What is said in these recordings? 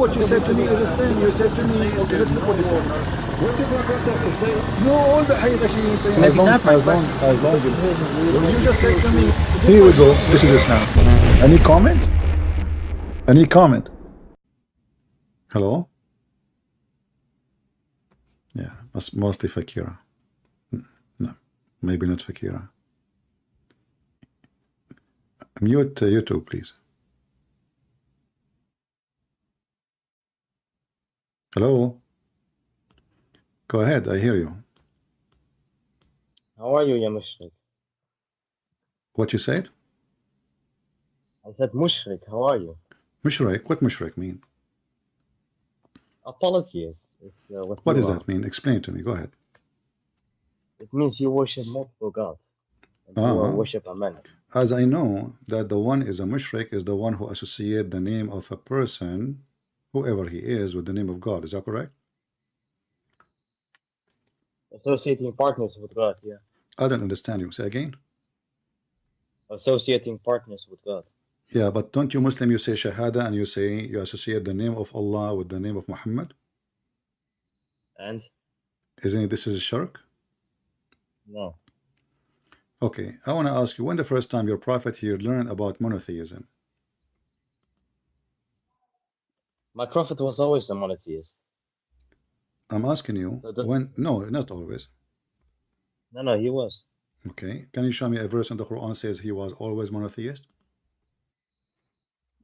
what you said to me is the same. You said to me, okay, let's look what you said. No, all the hadith actually you say. Maybe not, as long you just said to me. Here we go. This is this now. Any comment? Any comment? Hello? Yeah, mostly Fakira. No, maybe not Fakira. Mute YouTube, please. Hello? Go ahead, I hear you. How are you, ya mushrik? What you said? I said mushrik, how are you? Mushrik? What mushrik mean? A polytheist. What does that mean? Explain to me, go ahead. It means you worship multiple gods. And you worship a man. As I know that the one is a mushrik is the one who associate the name of a person, whoever he is, with the name of God. Is that correct? Associating partners with God, yeah. I don't understand you. Say again. Associating partners with God. Yeah, but don't you Muslim, you say Shahada and you say you associate the name of Allah with the name of Muhammad? And? Isn't it this is shirk? No. Okay, I want to ask you, when the first time your prophet here learned about monotheism? My prophet was always a monotheist. I'm asking you, so when? No, not always. No, he was. Okay, can you show me a verse in the Quran says he was always monotheist?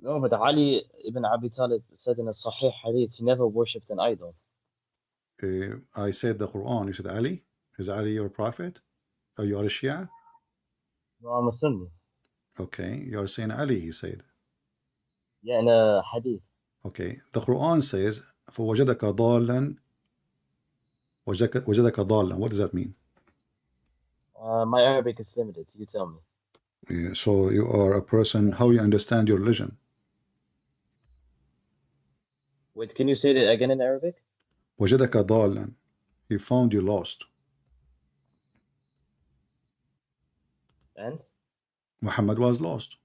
No, but Ali ibn Abi Talib said in a Sahih hadith, he never worshipped an idol. I said the Quran, you said Ali? Is Ali your prophet? Or you are a Shia? No, I'm a Sunni. Okay, you are saying Ali, he said. Yeah, in a hadith. Okay, the Quran says, فَوَجَدَكَ ضَالًا وَجَدَكَ ضَالًا. What does that mean? My Arabic is limited, you tell me. Yeah, so you are a person, how you understand your religion? Wait, can you say that again in Arabic? وَجَدَكَ ضَالًا. He found you lost. And? Muhammad was lost.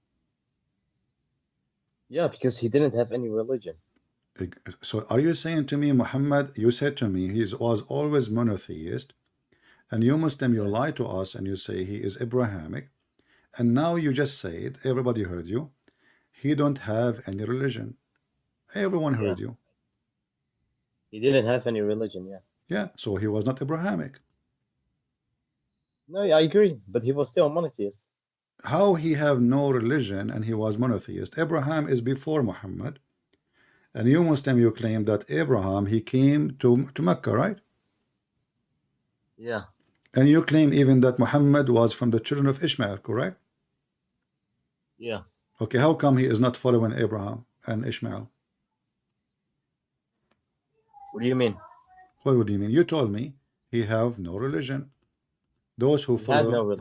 Yeah, because he didn't have any religion. So are you saying to me, Muhammad, you said to me, he was always monotheist, and you Muslim, you lie to us and you say he is Abrahamic, and now you just said, everybody heard you, he don't have any religion. Everyone heard you. He didn't have any religion, yeah. Yeah, so he was not Abrahamic. No, I agree, but he was still a monotheist. How he have no religion and he was monotheist? Abraham is before Muhammad, and you Muslim, you claim that Abraham, he came to Mecca, right? Yeah. And you claim even that Muhammad was from the children of Ishmael, correct? Yeah. Okay, how come he is not following Abraham and Ishmael? What do you mean? What do you mean? You told me he have no religion. Those who follow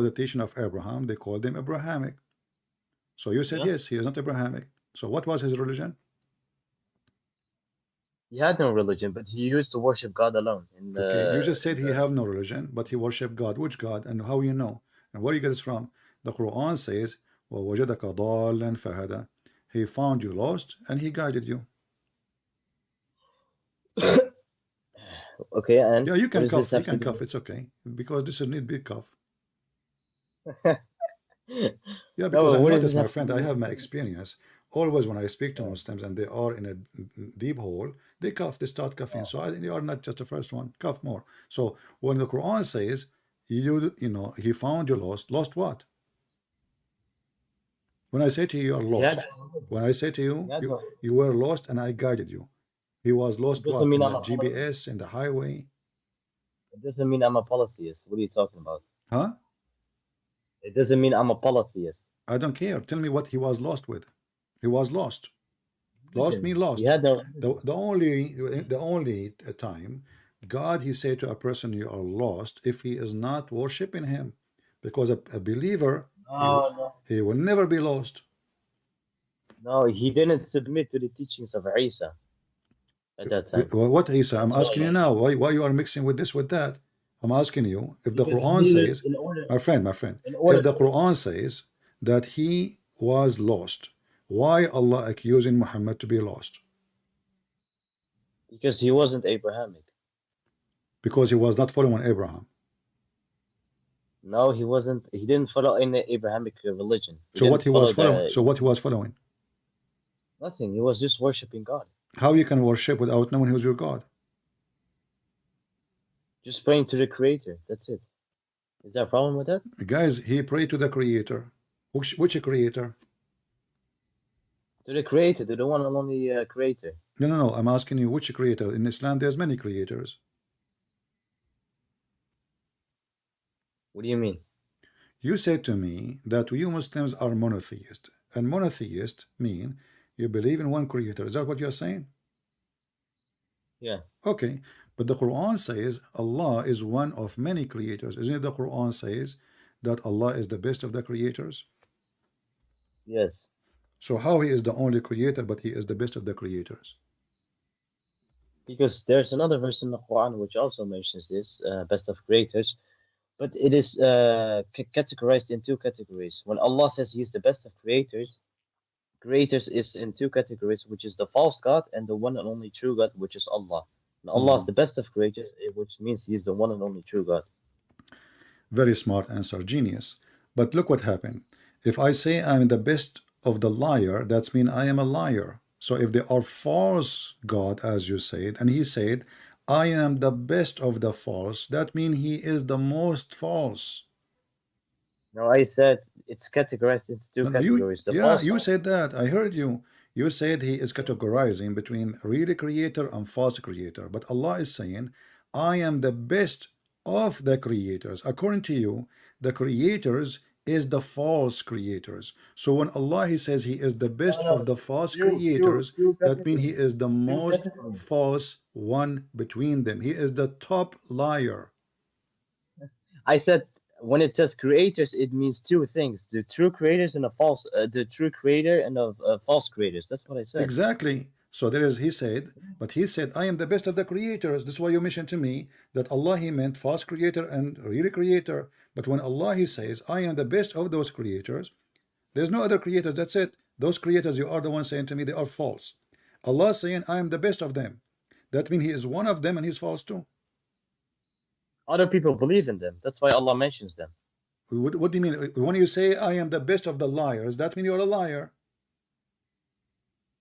the teaching of Abraham, they call them Abrahamic. So you said yes, he is not Abrahamic. So what was his religion? He had no religion, but he used to worship God alone. Okay, you just said he have no religion, but he worshiped God. Which God? And how you know? And where you get this from? The Quran says, وَوَجَدَكَ ضَالًا فَهَدَى. He found you lost and he guided you. Okay, and yeah, you can cough. You can cough. It's okay because this is need big cough. Yeah, because I notice, my friend, I have my experience. Always when I speak to Muslims and they are in a deep hole, they cough. They start coughing. So I think you are not just the first one. Cough more. So when the Quran says you know he found you lost, lost what? When I say to you, you are lost. When I say to you, you were lost and I guided you. He was lost what? In the GPS, in the highway. It doesn't mean I'm a polytheist. What are you talking about? Huh? It doesn't mean I'm a polytheist. I don't care. Tell me what he was lost with. He was lost. Lost means lost. The only time God, he said to a person, you are lost if he is not worshiping him. Because a believer, he will never be lost. No, he didn't submit to the teachings of Isa at that time. What Isa? I'm asking you now. Why you are mixing with this with that? I'm asking you if the Quran says, my friend, if the Quran says that he was lost, why Allah accusing Muhammad to be lost? Because he wasn't Abrahamic. Because he was not following Abraham. No, he wasn't. He didn't follow any Abrahamic religion. So what he was following? So what he was following? Nothing. He was just worshiping God. How you can worship without knowing who's your God? Just praying to the Creator. That's it. Is there a problem with that? Guys, he prayed to the Creator. Which Creator? To the Creator, to the one and only Creator. No. I'm asking you which Creator. In Islam, there's many creators. What do you mean? You said to me that you Muslims are monotheist, and monotheist mean you believe in one creator. Is that what you're saying? Yeah. Okay, but the Quran says Allah is one of many creators. Isn't it the Quran says that Allah is the best of the creators? Yes. So how he is the only creator, but he is the best of the creators? Because there's another verse in the Quran which also mentions this, best of creators. But it is categorized in two categories. When Allah says He's the best of creators, creators is in two categories, which is the false God and the one and only true God, which is Allah. And Allah is the best of creators, which means He's the one and only true God. Very smart answer, genius. But look what happened. If I say I'm the best of the liar, that means I am a liar. So if they are false God, as you said, and he said, I am the best of the false, that means he is the most false. No, I said it's categorized into two categories. You said that. I heard you. You said he is categorizing between real creator and false creator. But Allah is saying, I am the best of the creators. According to you, the creators is the false creators. So when Allah he says he is the best of the false creators, that means he is the most false one between them. He is the top liar. I said when it says creators, it means two things: the true creators and the true creator and of false creators. That's what I said. Exactly. So there is, he said, but he said, I am the best of the creators. That's why you mentioned to me that Allah, he meant false creator and real creator. But when Allah, he says, I am the best of those creators, there's no other creators. That's it. Those creators, you are the one saying to me, they are false. Allah saying, I am the best of them. That means he is one of them and he's false too. Other people believe in them. That's why Allah mentions them. What do you mean? When you say, I am the best of the liars, that means you're a liar.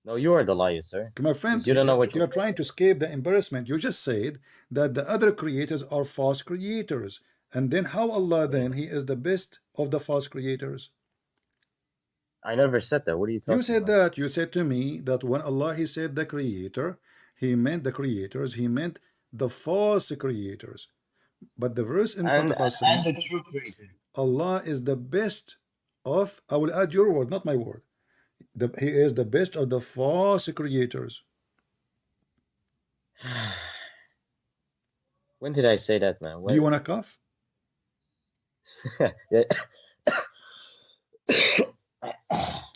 No, you are the liar, sir. My friend, you don't know what you're trying to escape the embarrassment. You just said that the other creators are false creators. And then how Allah then, he is the best of the false creators? I never said that. What are you talking about? You said that. You said to me that when Allah, he said the creator, he meant the creators, he meant the false creators. But the verse in front of us says, Allah is the best of, I will add your word, not my word. He is the best of the false creators. When did I say that, man? When? Do you want to cough?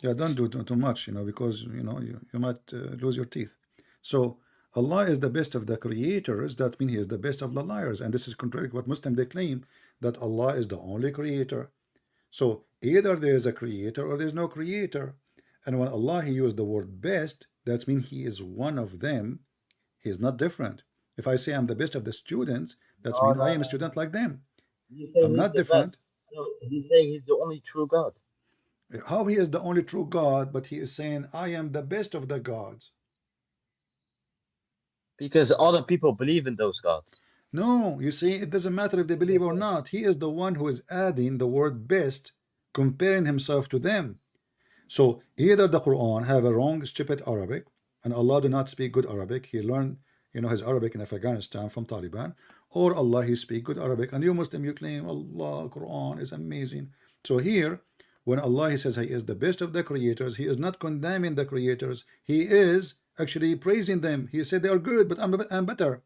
Yeah, don't do too much, because you might lose your teeth. So Allah is the best of the creators. That means he is the best of the liars, and this is contrary to what Muslims they claim, that Allah is the only creator. So either there is a creator or there is no creator. And when Allah he used the word best, that means he is one of them. He is not different. If I say I'm the best of the students, that means I am a student like them. I'm not different. So he's saying he's the only true God. How he is the only true God, but he is saying I am the best of the gods? Because other people believe in those gods. No, you see, it doesn't matter if they believe or not. He is the one who is adding the word best, comparing himself to them. So either the Quran have a wrong, stupid Arabic, and Allah do not speak good Arabic. He learned, his Arabic in Afghanistan from Taliban, or Allah he speak good Arabic. And you Muslim, you claim Allah, Quran is amazing. So here, when Allah he says he is the best of the creators, he is not condemning the creators. He is actually praising them. He said they are good, but I'm better.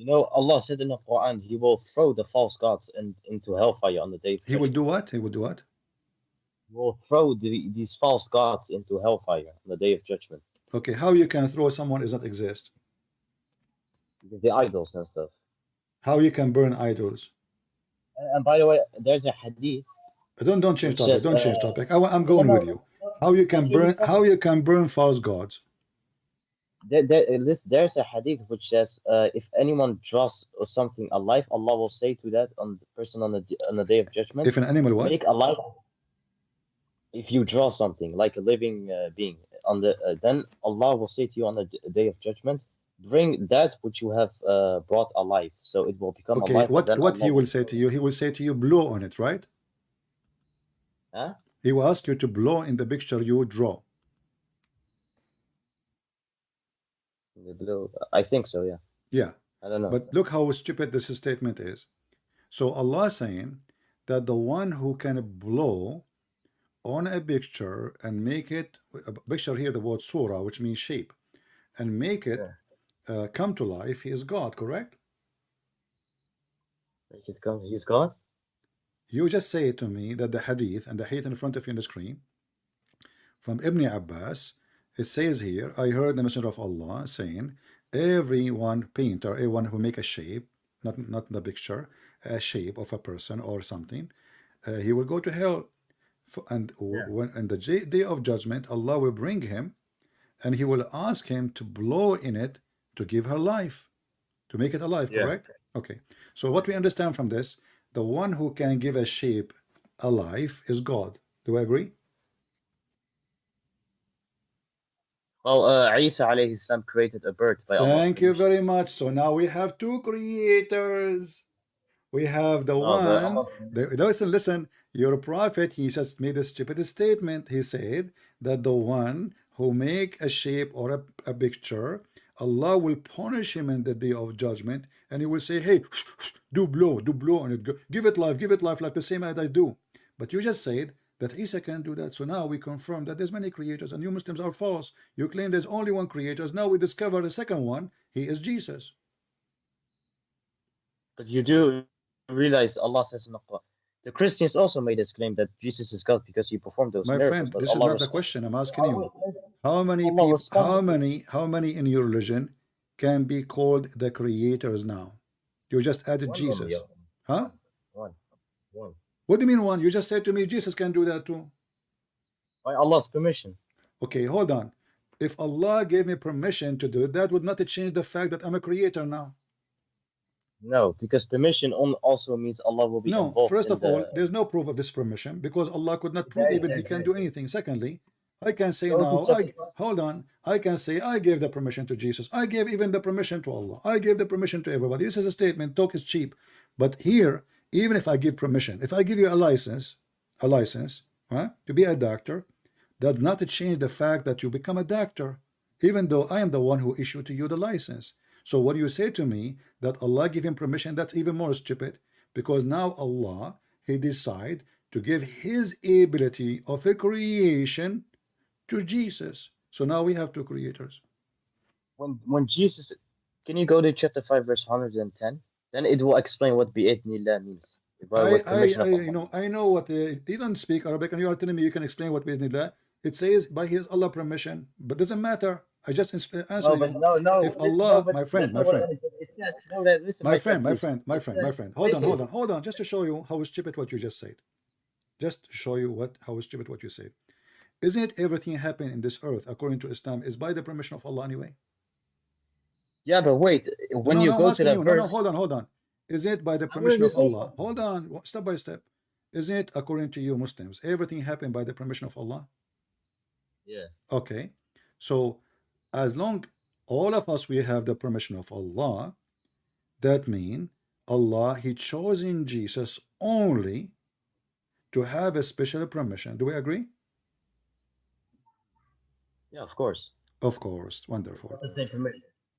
Allah said in the Quran, he will throw the false gods into hellfire on the day of judgment. He will do what? He will do what? He will throw these false gods into hellfire on the day of judgment. Okay, how you can throw someone does not exist? The idols and stuff. How you can burn idols? And by the way, there's a hadith. Don't change topic. Don't change topic. I'm going with you. How you can burn false gods? there's a hadith which says, if anyone draws something alive, Allah will say to that on the person on the day of judgment, if an animal what? make alive. If you draw something like a living being on the then Allah will say to you on the day of judgment, bring that which you have brought alive, so it will become Okay, alive. what he will say to you? He will say to you, blow on it, right? Huh? He will ask you to blow in the picture you draw. The blue, I think so, yeah. Yeah. I don't know. But look how stupid this statement is. So Allah saying that the one who can blow on a picture and make it, a picture here, the word surah, which means shape, and make it come to life, he is God, correct? He's God? You just say to me that the hadith, and the hadith in front of you on the screen, from Ibn Abbas, it says here, I heard the Messenger of Allah saying, everyone painter, everyone who make a shape, not the picture, a shape of a person or something, he will go to hell. And when in the day of judgment, Allah will bring him and he will ask him to blow in it to give her life, to make it alive, correct? Okay. So what we understand from this, the one who can give a shape alive is God. Do I agree? Well, Isa alayhi salam created a bird by Allah. Thank you very much. So now we have two creators. We have the one. Listen. Your prophet, he just made a stupid statement. He said that the one who make a shape or a picture, Allah will punish him in the day of judgment, and he will say, hey, do blow on it, give it life like the same as I do. But you just said that Isa can do that. So now we confirm that there's many creators, and you Muslims are false. You claim there's only one creator. Now we discover the second one. He is Jesus. But you do realize Allah says in the Quran, the Christians also made this claim that Jesus is God because he performed those miracles. My friend, this is not the question. I'm asking you. How many people, how many in your religion can be called the creators now? You just added Jesus. Huh? One. What do you mean one? You just said to me Jesus can do that too. By Allah's permission. Okay, hold on. If Allah gave me permission to do it, that would not change the fact that I'm a creator now. No, because permission also means Allah will be involved. No, first of all, there's no proof of this permission because Allah could not prove even he can do anything. Secondly, I can say now, hold on, I can say I gave the permission to Jesus. I gave even the permission to Allah. I gave the permission to everybody. This is a statement. Talk is cheap. But here, even if I give permission, if I give you a license, to be a doctor, that does not change the fact that you become a doctor, even though I am the one who issued to you the license. So what you say to me that Allah give him permission, that's even more stupid, because now Allah, he decide to give his ability of a creation to Jesus. So now we have two creators. When Jesus, can you go to chapter 5 verse 110? Then it will explain what bi'idhnillah means. I know what you don't speak Arabic and you are telling me you can explain what bi'idhnillah. It says by his Allah permission, but doesn't matter. I just answer you. If Allah, my friend, hold on, just to show you how stupid what you just said. Just to show you how stupid what you said. Isn't it everything happening in this earth according to Islam is by the permission of Allah anyway? Yeah, but wait, when you go to that verse, hold on. Is it by the permission of Allah? Hold on, step by step. Isn't it according to you Muslims everything happened by the permission of Allah? Yeah. Okay, so as long all of us we have the permission of Allah, that means Allah he chosen Jesus only to have a special permission. Do we agree? Yeah, of course. Of course, wonderful.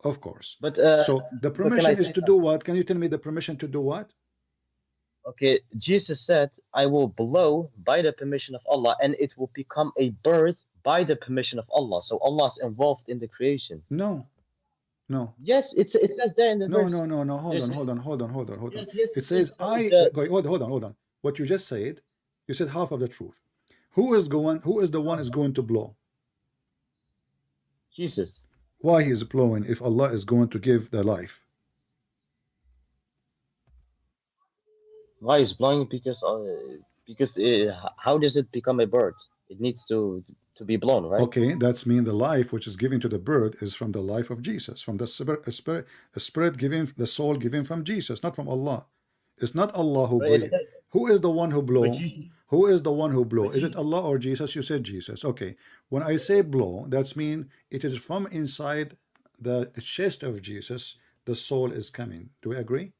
Of course. But so the permission is to do what? Can you tell me the permission to do what? Okay, Jesus said, I will blow by the permission of Allah, and it will become a bird by the permission of Allah. So Allah's involved in the creation. No. Yes, it says there in the verse. No. Hold on. Yes, it says hold on. What you just said, you said half of the truth. Who is the one is going to blow? Jesus. Why he is blowing if Allah is going to give the life? Why is blowing? Because how does it become a bird? It needs to be blown, right? Okay, that's mean the life which is given to the bird is from the life of Jesus, from the spirit given, the soul given from Jesus, not from Allah. It's not Allah who breathes. Who is the one who blow? Who is the one who blow? Is it Allah or Jesus? You said Jesus. Okay. When I say blow, that's mean it is from inside the chest of Jesus, the soul is coming. Do we agree?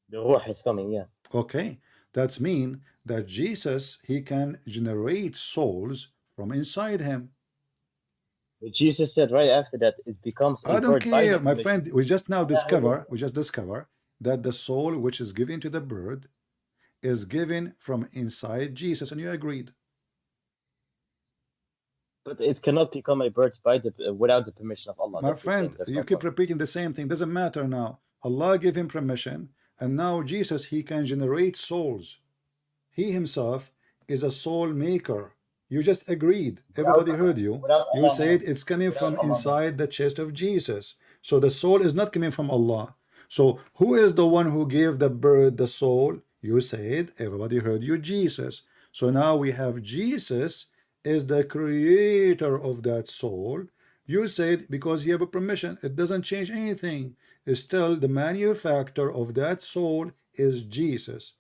The ruh is coming, yeah. Okay. That's mean that Jesus, he can generate souls from inside him. But Jesus said right after that it becomes a I don't bird care, my friend. We just discover that the soul which is given to the bird is given from inside Jesus, and you agreed. But it cannot become a bird without the permission of Allah. My friend, you keep repeating the same thing. Doesn't matter now. Allah gave him permission, and now Jesus, he can generate souls. He himself is a soul maker. You just agreed. Everybody heard you. You said it's coming from inside the chest of Jesus. So the soul is not coming from Allah. So who is the one who gave the bird the soul? You said, everybody heard you, Jesus. So now we have Jesus is the creator of that soul. You said because you have a permission, it doesn't change anything. It's still the manufacturer of that soul is Jesus.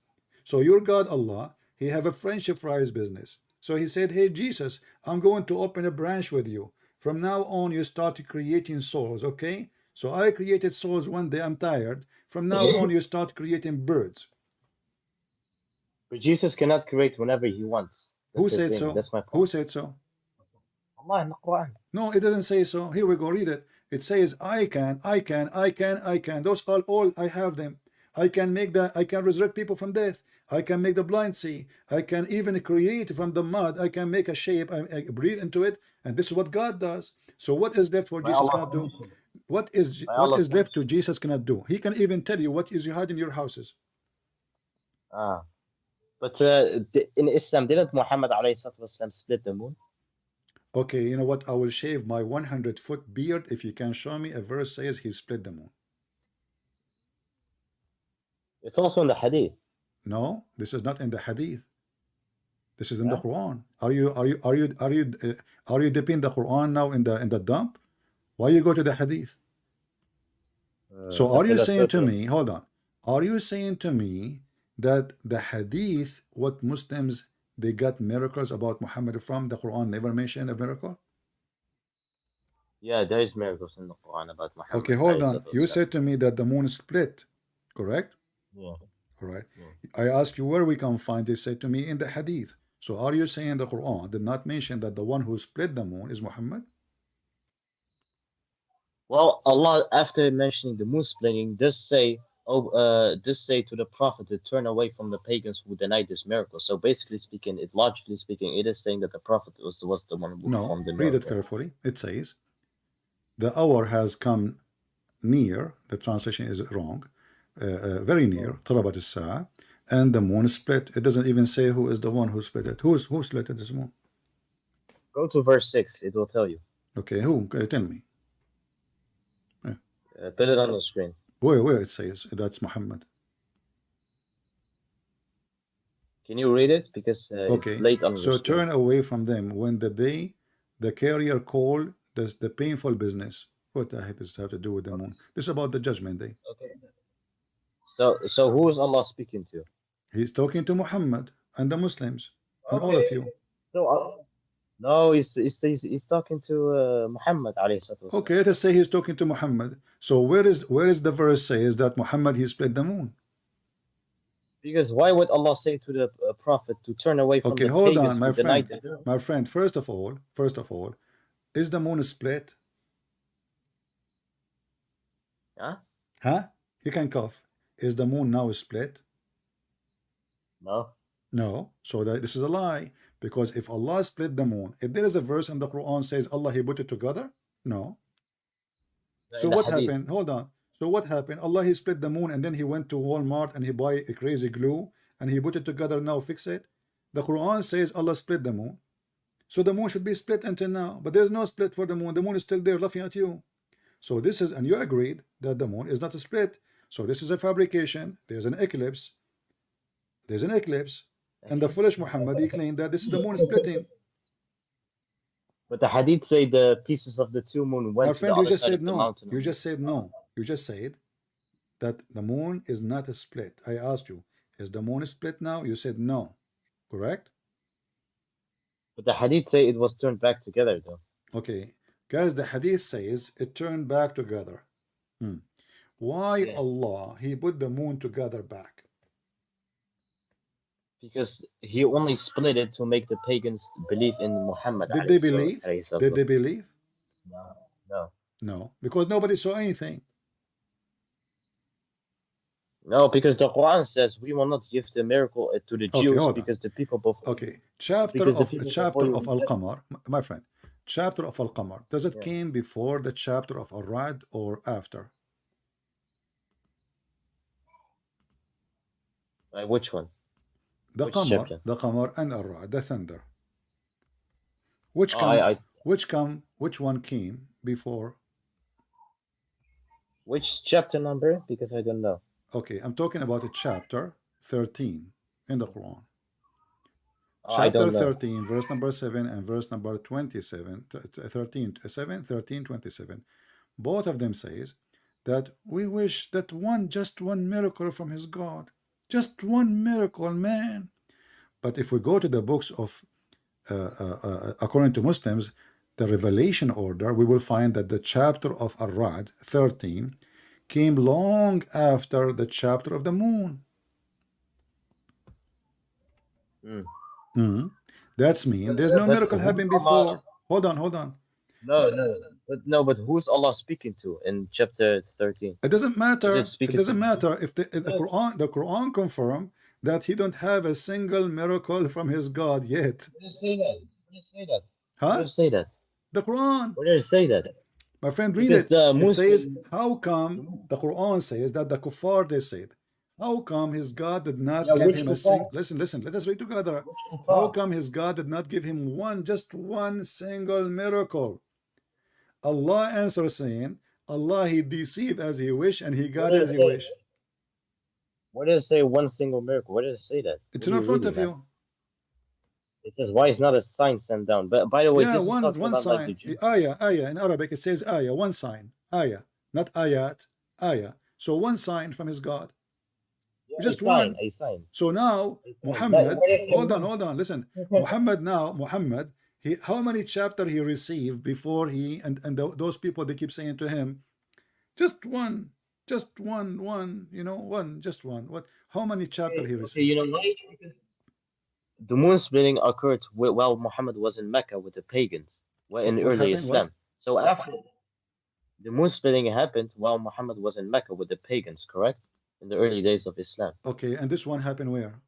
So your God Allah, he have a friendship fries business. So he said, hey Jesus, I'm going to open a branch with you. From now on you start creating souls, okay? So I created souls one day, I'm tired. From now on you start creating birds. But Jesus cannot create whenever he wants. Who said so? That's my point. Who said so? Allah in the Quran. No, it doesn't say so. Here we go, read it. It says, I can. Those are all, I have them. I can resurrect people from death. I can make the blind see. I can even create from the mud. I can make a shape. I breathe into it, and this is what God does. So what is left for Jesus cannot do? What is left to Jesus cannot do? He can even tell you what is you hide in your houses. But in Islam, didn't Muhammad ﷺ split the moon? Okay, you know what? I will shave my 100-foot beard if you can show me a verse says he split the moon. It's also in the Hadith. No, this is not in the Hadith. This is in the Quran. Are you dipping the Quran now in the dump? Why you go to the Hadith? So are you saying to me? Hold on. Are you saying to me that the Hadith, what Muslims they got miracles about Muhammad from, the Quran never mentioned a miracle? Yeah, there is miracles in the Quran about Muhammad. Okay, hold on. You said to me that the moon split, correct? Yeah. All right. Yeah. I asked you where we can find it. Said to me in the Hadith. So are you saying the Quran did not mention that the one who split the moon is Muhammad? Well, Allah, after mentioning the moon splitting, does say to the Prophet to turn away from the pagans who denied this miracle. So basically speaking, logically speaking, it is saying that the Prophet was the one who performed the miracle. Read it carefully. It says, the hour has come near. The translation is wrong. Very near. طلبت الساعة, and the moon split. It doesn't even say who is the one who split it. Who split this moon? Go to verse 6. It will tell you. Okay, who? Tell me. Put it on the screen. Where it says that's Muhammad. Can you read it? Because it's late on the screen. So turn away from them when the carrier called the painful business. What the heck does it have to do with the moon? This is about the judgment day. Okay. So who is Allah speaking to? He's talking to Muhammad and the Muslims and all of you. So no, he's talking to Muhammad alayhi. Okay, let us say he's talking to Muhammad. So where is the verse says that Muhammad he split the moon? Because why would Allah say to the Prophet to turn away from the hold pagans on, my friend. First of all, is the moon split? Huh? You can cough. Is the moon now split? No. So this is a lie. Because if Allah split the moon, if there is a verse in the Quran says Allah he put it together, no. So what happened? Hold on. So what happened? Allah he split the moon and then he went to Walmart and he buy a crazy glue and he put it together. Now fix it. The Quran says Allah split the moon. So the moon should be split until now, but there's no split for the moon. The moon is still there laughing at you. So this is, and you agreed that the moon is not a split. So this is a fabrication. There's an eclipse. And the foolish Muhammad, he claimed that this is the moon splitting. But the hadith say the pieces of the two moon went to the other side of the mountain. You just said no. You just said that the moon is not a split. I asked you, is the moon split now? You said no. Correct? But the hadith say it was turned back together though. Okay. Guys, the hadith says it turned back together. Why Allah, he put the moon together back? Because he only split it to make the pagans believe in Muhammad. Did they believe? Did they believe? No. No, because nobody saw anything. No, because the Quran says we will not give the miracle to the Jews because the people before. Okay, chapter of Al-Qamar, my friend. Chapter of Al-Qamar. Does it came before the chapter of Ar-Ra'd or after? Which one? The Qamar and Ar-Ra'd, the thunder. Which one came before? Which chapter number? Because I don't know. Okay, I'm talking about a chapter 13 in the Quran. Chapter 13, verse number 7 and verse number 27, 13, 27. Both of them says that we wish that just one miracle from his God. Just one miracle, man. But if we go to the books of, according to Muslims, the revelation order, we will find that the chapter of Ar-Ra'd, 13, came long after the chapter of the moon. That's mean there's no miracle happening before. Hold on. No, but who's Allah speaking to in chapter 13? It doesn't matter. It doesn't matter if the Quran confirm that he don't have a single miracle from his God yet. Where does it say that? Huh? Where does it say that? The Quran. Where does it say that? My friend, read it. It says, how come the Quran says that the kuffar, they said, how come his God did not give him a single... Listen, let us read together. How come his God did not give him just one single miracle? Allah answers saying, Allah, he deceived as he wish and he got as he wish. Where does it say one single miracle? Where does it say that? It's in front of you. It says, why is not a sign sent down? But by the way, this is one sign. Ayah. In Arabic, it says ayah, one sign. Ayah, not ayat, ayah. So one sign from his God. Just one. A sign. So now, Muhammad, hold on, listen. Muhammad, how many chapters he received before he, those people, they keep saying to him, just one, just one, What? How many chapters he received? Okay, you know why? The moon splitting occurred while Muhammad was in Mecca with the pagans, in early Islam. So after the moon splitting happened while Muhammad was in Mecca with the pagans, correct? In the early days of Islam. Okay, and this one happened where?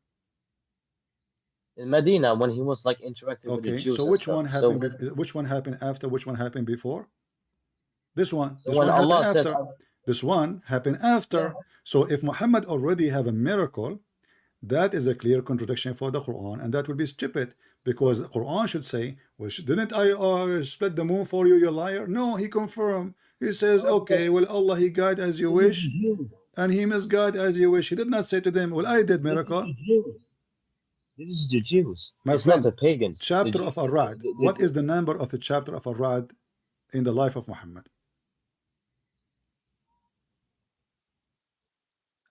In Medina, when he was like interacting with the Jews. So which one happened? Which one happened after? Which one happened before? This one. This one happened after. This one happened after. So if Muhammad already have a miracle, that is a clear contradiction for the Quran, and that would be stupid, because the Quran should say, well, didn't I split the moon for you, you liar? No, he confirmed. He says, okay, well, Allah, he guide as you wish, and he misguide as you wish. He did not say to them, well, I did miracle. This is the Jews. My it's friend, not the pagans. Chapter of Ar-Ra'd. What is the number of the chapter of Ar-Ra'd in the life of Muhammad?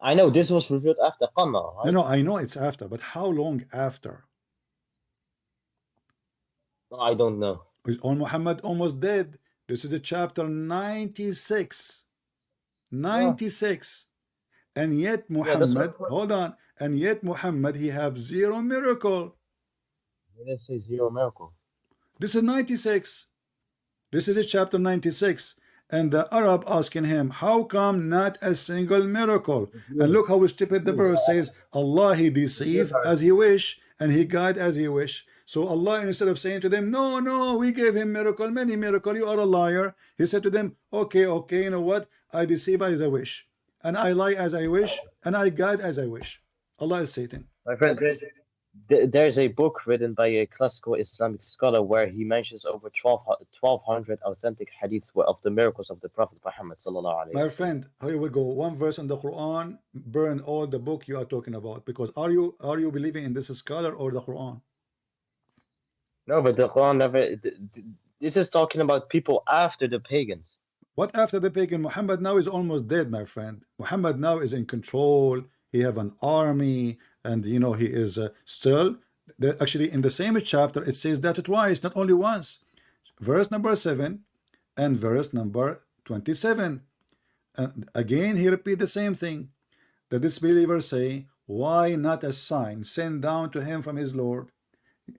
I know this was revealed after Qamar, right? No, I know it's after, but how long after? I don't know. Because Muhammad almost dead. This is the chapter 96. 96. And yet Muhammad, hold on, and yet Muhammad, he have zero miracle. Let's say zero miracle. This is 96. This is the chapter 96. And the Arab asking him, how come not a single miracle? And look how stupid the verse says, Allah, he deceived as he wish, and he guide as he wish. So Allah, instead of saying to them, no, we gave him miracle, many miracle, you are a liar. He said to them, okay, you know what? I deceive as I wish, and I lie as I wish, and I guide as I wish. Allah is Satan. My friend, There's a book written by a classical Islamic scholar where he mentions over 1,200 authentic hadiths of the miracles of the Prophet Muhammad sallallahu alaihi My wasallam. friend, here we go. One verse in the Quran, burn all the book you are talking about. Because are you believing in this scholar or the Quran? No, but the Quran never. This is talking about people after the pagans. What after the pagan? Muhammad now is almost dead, my friend. Muhammad now is in control. He have an army, and you know he is still. Actually, in the same chapter, it says that twice, not only once. Verse number 7 and verse number 27. And again, he repeat the same thing. The disbelievers say, "Why not a sign sent down to him from his Lord?"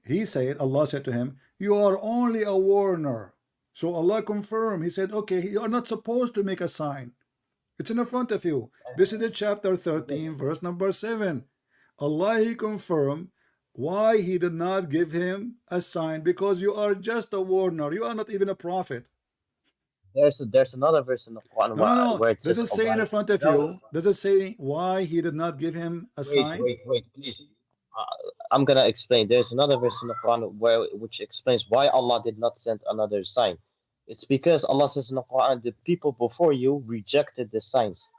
He said, Allah said to him, "You are only a warner." So Allah confirmed. He said, okay, you are not supposed to make a sign. It's in front of you. This is the chapter 13, verse number 7. Allah, he confirmed why he did not give him a sign, because you are just a warner. You are not even a prophet. There's another verse in the Quran where it says, does it say in front of you? Does it say why he did not give him a sign? Wait, please. I'm gonna explain. There's another verse in the Quran which explains why Allah did not send another sign. It's because Allah says in the Quran, the people before you rejected the signs.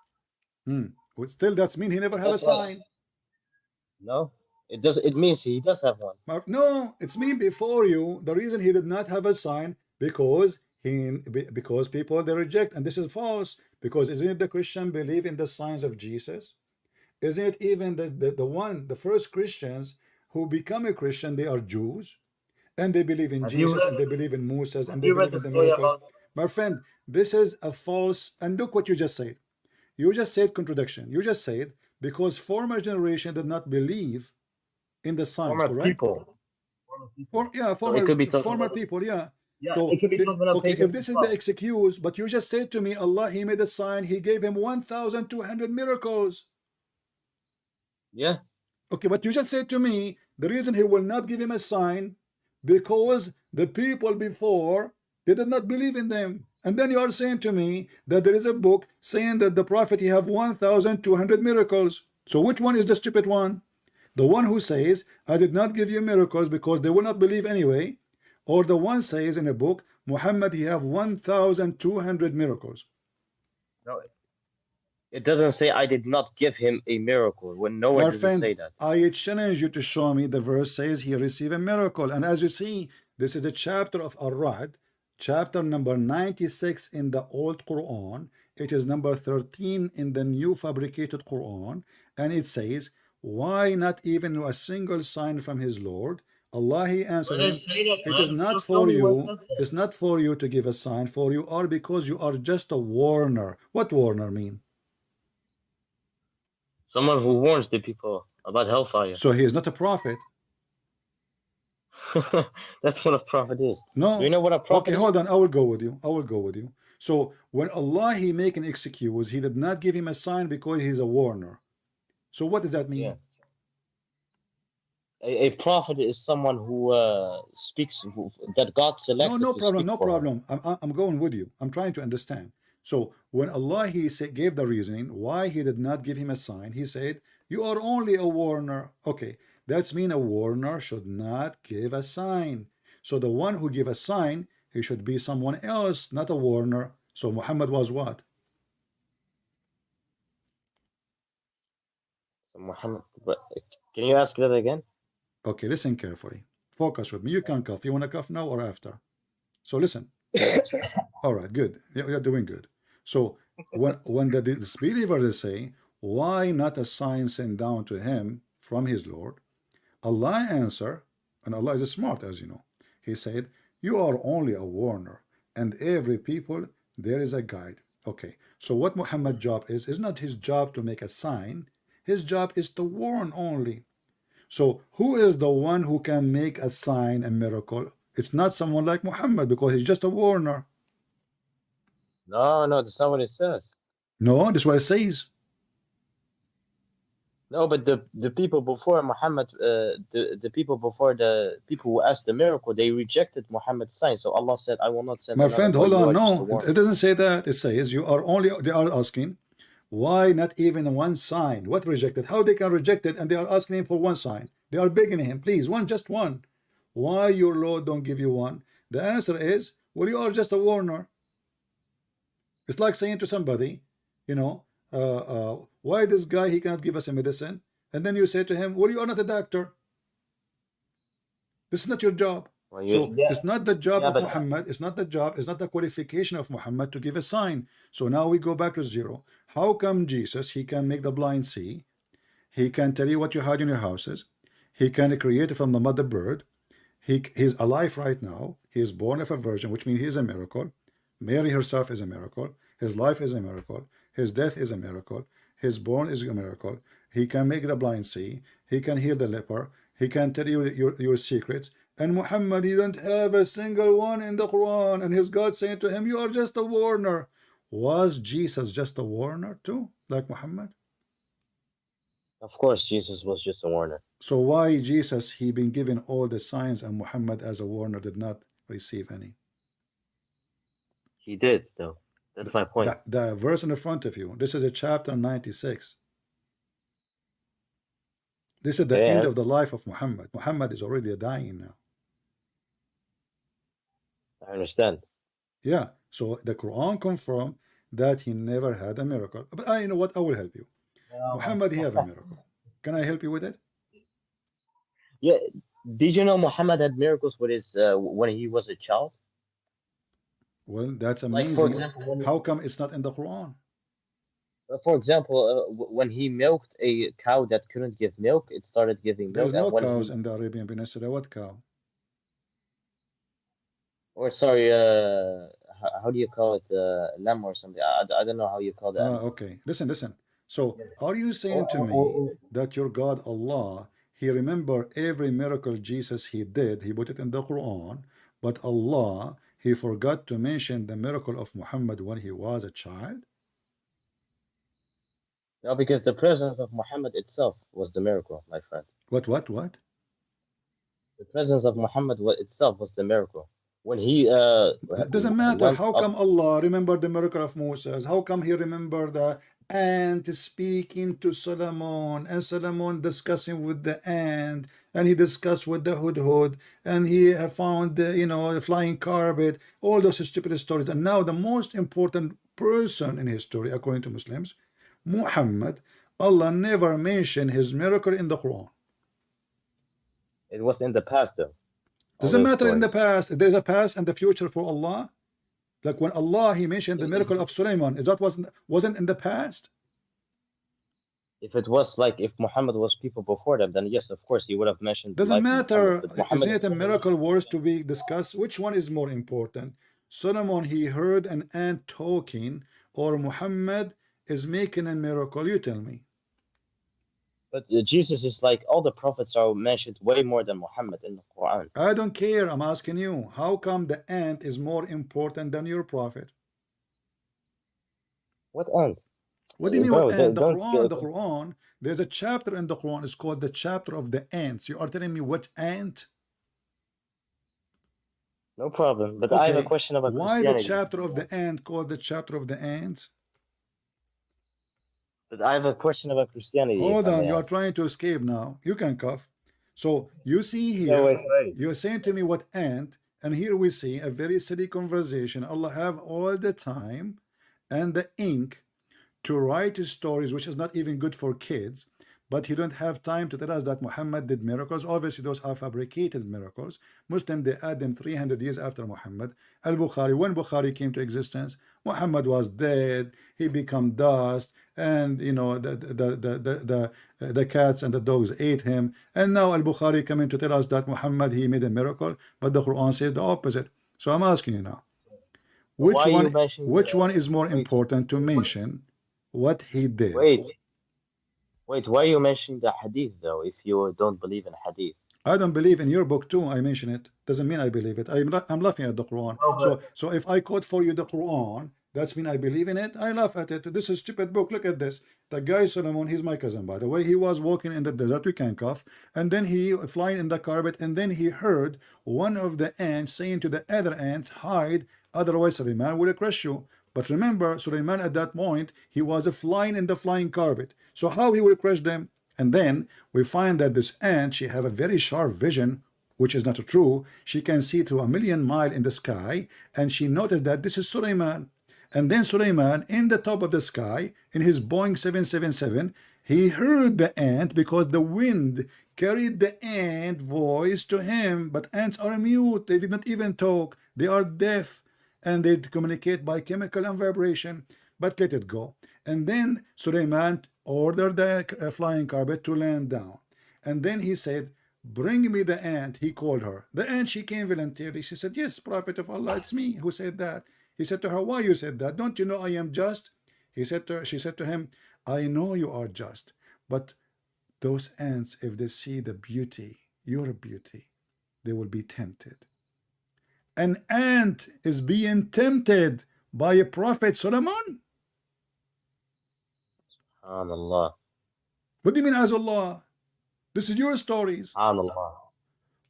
Well, still, that means he never had a sign. No, it does. It means he does have one. No, it's mean before you. The reason he did not have a sign because people they reject, and this is false. Because isn't it the Christian believe in the signs of Jesus? Isn't it even the first Christians who become a Christian? They are Jews, and they believe in Jesus, and they believe in Moses, and they believe in the miracles. My friend, this is a false. And look what you just said. You just said contradiction. You just said because former generation did not believe in the signs. Former people. Former people. Yeah. So, okay, if this is the excuse, but you just said to me, Allah, he made a sign. He gave him 1,200 miracles. Yeah. Okay, but you just said to me the reason he will not give him a sign because the people before they did not believe in them. And then you are saying to me that there is a book saying that the prophet he have 1,200 miracles. So which one is the stupid one? The one who says I did not give you miracles because they will not believe anyway, or the one says in a book Muhammad he have 1,200 miracles? No, it doesn't say I did not give him a miracle. When nowhere does it say that. I challenge you to show me the verse says he received a miracle. And as you see, this is the chapter of Ar-Ra'd, chapter number 96 in the old Quran. It is number 13 in the new fabricated Quran, and it says, why not even a single sign from his Lord? Allah, he answered him, it is not for you, it's not for you to give a sign, for you are because you are just a warner. What warner mean? Someone who warns the people about hellfire. So he is not a prophet. That's what a prophet is. No. Do you know what a prophet is? Hold on. I will go with you. So when Allah he make an excuse, he did not give him a sign because he's a warner. So what does that mean? Yeah. A prophet is someone who speaks that God selected. No problem. I'm going with you. I'm trying to understand. So when Allah he gave the reasoning why he did not give him a sign, he said, you are only a warner. Okay, that's mean a warner should not give a sign. So the one who give a sign, he should be someone else, not a warner. So Muhammad was what? So Muhammad, can you ask that again? Okay, listen carefully. Focus with me. You can cough. You want to cough now or after? So listen. All right, good. You're doing good. So when the disbelievers say, why not a sign sent down to him from his Lord? Allah answer, and Allah is smart, as you know. He said, you are only a warner, and every people there is a guide. Okay, so what Muhammad's job is not his job to make a sign. His job is to warn only. So who is the one who can make a sign, a miracle? It's not someone like Muhammad because he's just a warner. No, that's not what it says. No, that's what it says. No, but the people before Muhammad, the people before the people who asked the miracle, they rejected Muhammad's sign. So Allah said, I will not send. My friend, hold on. No, it doesn't say that. It says you are only. They are asking, why not even one sign? What rejected? How they can reject it? And they are asking him for one sign. They are begging him, please, one, just one. Why your Lord don't give you one? The answer is, well, you are just a warner. It's like saying to somebody, you know, why this guy, he cannot give us a medicine? And then you say to him, well, you are not a doctor. This is not your job. Well, So yeah. it's not the job Yeah, of but Muhammad, it's not the job, it's not the qualification of Muhammad to give a sign. So now we go back to zero. How come Jesus, he can make the blind see? He can tell you what you hide in your houses. He can create from the mother bird. He's alive right now. He is born of a virgin, which means he is a miracle. Mary herself is a miracle. His life is a miracle. His death is a miracle. His born is a miracle. He can make the blind see. He can heal the leper. He can tell you your secrets. And Muhammad, he don't have a single one in the Quran. And his God saying to him, you are just a warner. Was Jesus just a warner too, like Muhammad? Of course, Jesus was just a warner. So why Jesus, he been given all the signs, and Muhammad as a warner did not receive any? He did, though. That's my point. The verse in the front of you, this is a chapter 96. This is the end of the life of Muhammad. Muhammad is already dying now. I understand. Yeah, so the Quran confirmed that he never had a miracle. But you know what? I will help you. Muhammad, he have a miracle. Can I help you with it? Yeah. Did you know Muhammad had miracles with his when he was a child? Well, that's amazing. Like, for example, how come it's not in the Quran? For example, when he milked a cow that couldn't give milk, it started giving milk. There's no cows in the Arabian Peninsula. What cow? Or sorry, how do you call it? Lamb or something? I don't know how you call that. Okay. Listen. So, are you saying to me that your God Allah, he remembered every miracle Jesus he did, he put it in the Quran, but Allah, he forgot to mention the miracle of Muhammad when he was a child? No, because the presence of Muhammad itself was the miracle, my friend. What? The presence of Muhammad itself was the miracle. When he doesn't matter. How come Allah remembered the miracle of Moses? How come he remembered the ant speaking to Solomon, and Solomon discussing with the ant, and he discussed with the hudhud, and he found the flying carpet, all those stupid stories. And now the most important person in history, according to Muslims, Muhammad, Allah never mentioned his miracle in the Quran. It was in the past, though. Doesn't matter in the past. There's a past and the future for Allah. Like when Allah, he mentioned the miracle of Sulaiman, that wasn't in the past. If it was like, if Muhammad was people before them, then yes, of course, he would have mentioned. Doesn't matter. Isn't it a miracle worth to be discussed? Which one is more important? Solomon, he heard an ant talking, or Muhammad is making a miracle? You tell me. But Jesus is like, all the prophets are mentioned way more than Muhammad in the Quran. I don't care. I'm asking you, how come the ant is more important than your prophet? What ant? What do you mean, what ant? The Quran, there's a chapter in the Quran, it's called the chapter of the ants. You are telling me what ant? No problem. But okay. I have a question about why the chapter of the ant called the chapter of the ants? But I have a question about Christianity. Hold on, you are trying to escape now. You can cough. So you see here, no, wait. You're saying to me what ant, and here we see a very silly conversation. Allah have all the time and the ink to write his stories, which is not even good for kids, but he don't have time to tell us that Muhammad did miracles. Obviously, those are fabricated miracles. Muslim, they add them 300 years after Muhammad. Al-Bukhari, when Bukhari came to existence, Muhammad was dead, he became dust, and the cats and the dogs ate him. And now Al-Bukhari coming to tell us that Muhammad, he made a miracle, but the Quran says the opposite. So I'm asking you now, which one is more important to mention what he did? Wait, why are you mentioning the hadith though, if you don't believe in hadith? I don't believe in your book too. I mention it. Doesn't mean I believe it. I'm laughing at the Quran. So if I quote for you the Quran, that's mean I believe in it. I laugh at it. This is a stupid book. Look at this. The guy Solomon, he's my cousin, by the way. He was walking in the desert, we can cough, and then he flying in the carpet, and then he heard one of the ants saying to the other ants, hide, otherwise Sulaiman will crush you. But remember, Sulaiman at that point, he was flying in the flying carpet. So how he will crush them? And then we find that this ant, she have a very sharp vision, which is not true. She can see through 1,000,000 miles in the sky, and she noticed that this is Sulaiman. And then Sulaiman, in the top of the sky, in his Boeing 777, he heard the ant because the wind carried the ant voice to him. But ants are mute. They did not even talk. They are deaf, and they communicate by chemical and vibration. But let it go. And then Sulaiman ordered the flying carpet to land down. And then he said, bring me the ant. He called her. The ant, she came voluntarily. She said, yes, Prophet of Allah, it's me who said that. He said to her, why you said that? Don't you know I am just? He said to her, she said to him, I know you are just, but those ants, if they see the beauty, your beauty, they will be tempted. An ant is being tempted by a prophet Solomon. SubhanAllah. What do you mean, as Allah? This is your stories. SubhanAllah.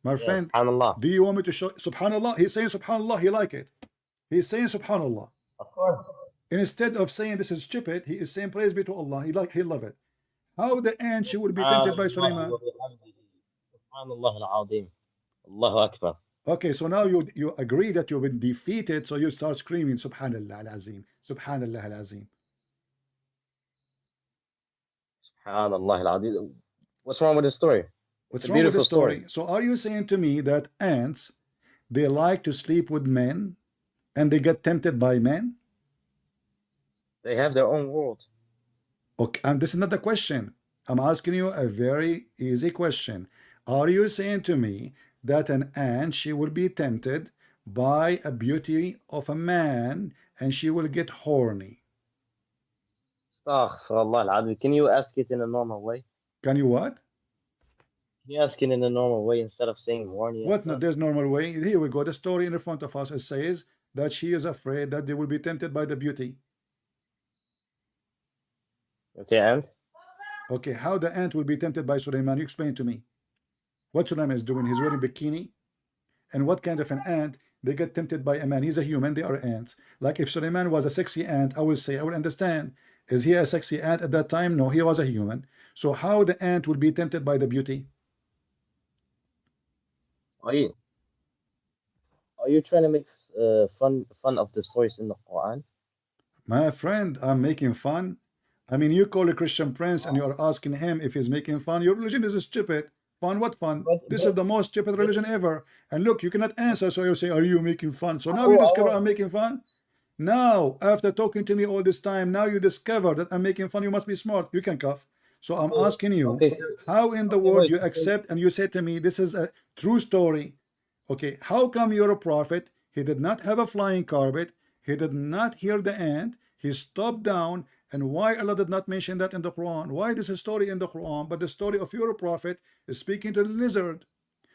My friend, SubhanAllah. do you want me to show SubhanAllah? He's saying SubhanAllah, he like it. He's saying SubhanAllah. Of course. Instead of saying this is stupid, he is saying praise be to Allah. He love it. How the ant she would be tempted by Sulaiman? SubhanAllah al-Azim. Allahu Akbar. Okay, so now you agree that you've been defeated, so you start screaming Subhanallah al-Azim, Subhanallah al-Azim. SubhanAllah al-Azim. What's wrong with the story? What's wrong with the story? So are you saying to me that ants, they like to sleep with men and they get tempted by men? They have their own world. Okay, and this is not the question. I'm asking you a very easy question. Are you saying to me that an ant, she will be tempted by a beauty of a man and she will get horny? Astaghfirullah al-Azim. Can you ask it in a normal way? Can you what? Can you ask it in a normal way instead of saying horny? What? No, there's normal way. Here we go. The story in front of us, it says that she is afraid that they will be tempted by the beauty. Okay, and? Okay, how the ant will be tempted by Sulaiman? You explain to me. What Sulaiman is doing? He's wearing bikini. And what kind of an ant? They get tempted by a man. He's a human. They are ants. Like if Sulaiman was a sexy ant, I will say, I will understand. Is he a sexy ant at that time? No, he was a human. So how the ant will be tempted by the beauty? Are you trying to make fun of the stories in the Quran? My friend, I'm making fun. I mean, you call a Christian prince and you're asking him if he's making fun. Your religion is stupid. Fun? What fun? This is the most stupid religion ever. And look, you cannot answer, so you say, are you making fun? So now you discover I'm making fun? Now, after talking to me all this time, now you discover that I'm making fun. You must be smart. You can cough. So I'm asking you, how in the world you accept and you say to me, this is a true story. Okay, how come you're a prophet? He did not have a flying carpet. He did not hear the ant. He stopped down. And why Allah did not mention that in the Quran? Why this is story in the Quran, but the story of your prophet is speaking to the lizard?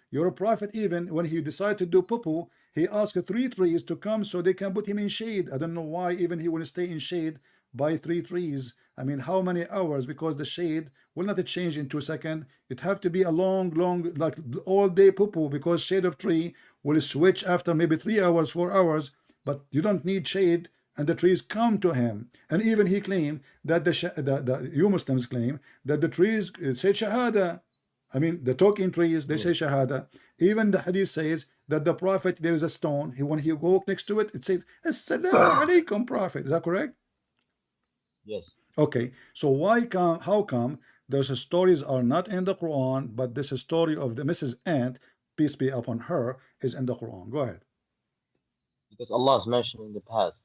Your prophet, even when he decided to do poo-poo, he asked 3 trees to come so they can put him in shade. I don't know why even he will stay in shade by 3 trees. I mean, how many hours? Because the shade will not change in 2 seconds. It have to be a long, like all day poo-poo, because shade of tree will switch after maybe 3 hours, 4 hours. But you don't need shade. And the trees come to him, and even he claimed that you Muslims claim that the trees say shahada. I mean, the talking trees, they say shahada. Even the hadith says that the prophet, there is a stone. When he walk next to it, it says assalamu alaikum, prophet. Is that correct? Yes. Okay. So how come those stories are not in the Quran, but this story of the Mrs. Ant, peace be upon her, is in the Quran? Go ahead. Because Allah is mentioning the past.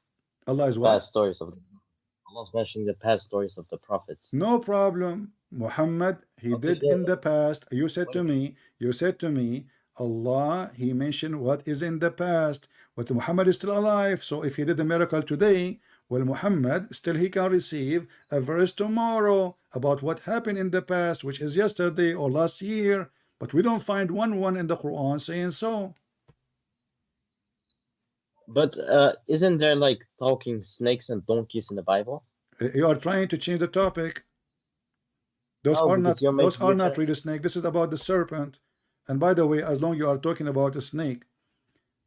Allah is what? Allah's mentioning the past stories of the prophets. No problem. Muhammad, he did in the past. You said to me, Allah, he mentioned what is in the past. But Muhammad is still alive. So if he did a miracle today, well, Muhammad, still he can receive a verse tomorrow about what happened in the past, which is yesterday or last year. But we don't find one in the Quran saying so. But isn't there like talking snakes and donkeys in the Bible? You are trying to change the topic. Those are not really snake. This is about the serpent. And by the way, as long you are talking about a snake,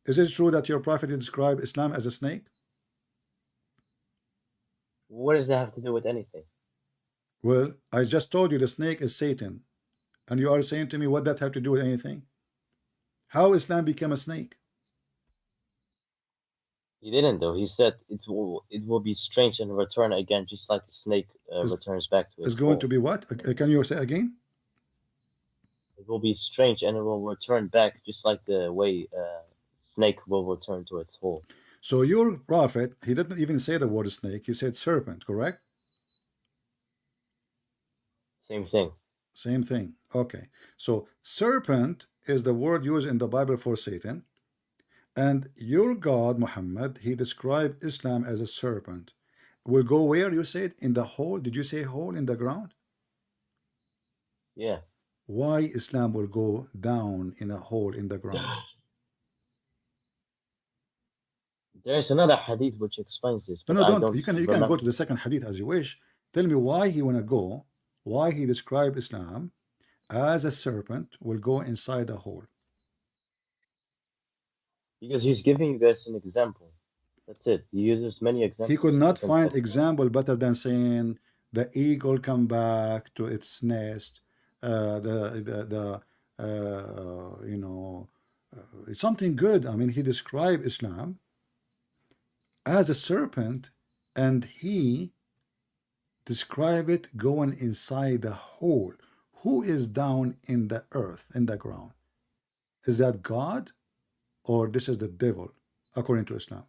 is it true that your prophet described Islam as a snake? What does that have to do with anything? Well, I just told you the snake is Satan, and you are saying to me what that have to do with anything? How Islam became a snake? He didn't though. He said it will be strange and return again, just like the snake returns back to its It's going hole. to be what? Can you say again? It will be strange and it will return back, just like the way snake will return to its hole. So your prophet, he didn't even say the word snake. He said serpent, correct? Same thing. Same thing. Okay. So serpent is the word used in the Bible for Satan. And your God, Muhammad, he described Islam as a serpent. Will go where, you said? In the hole? Did you say hole in the ground? Yeah. Why Islam will go down in a hole in the ground? There's another hadith which explains this. No, But no, don't. You can go to the second hadith as you wish. Tell me why he wanna go, why he described Islam as a serpent will go inside a hole. Because he's giving you guys an example. That's it. He uses many examples. He could not find example better than saying the eagle come back to its nest. It's something good. I mean, he described Islam as a serpent, and he described it going inside the hole. Who is down in the earth, in the ground? Is that God, or this is the devil, according to Islam?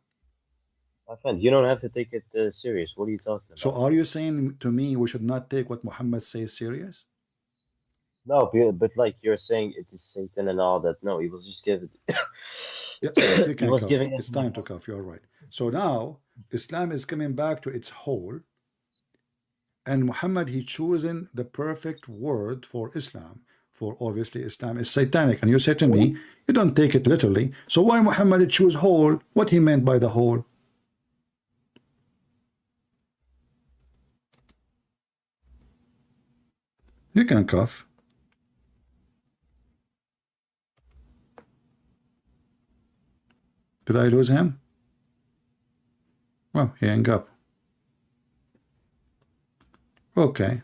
My friend, you don't have to take it serious. What are you talking about? So are you saying to me we should not take what Muhammad says serious? No, but like you're saying it is Satan and all that. No, he was just giving. Yeah, you can cough. It's time to cough. You're right. So now Islam is coming back to its whole, and Muhammad, he chosen the perfect word for Islam. For obviously Islam is satanic, and you say to me you don't take it literally. So why Muhammad choose whole? What he meant by the whole? You can cough. Did I lose him? Well, he hung up. Okay.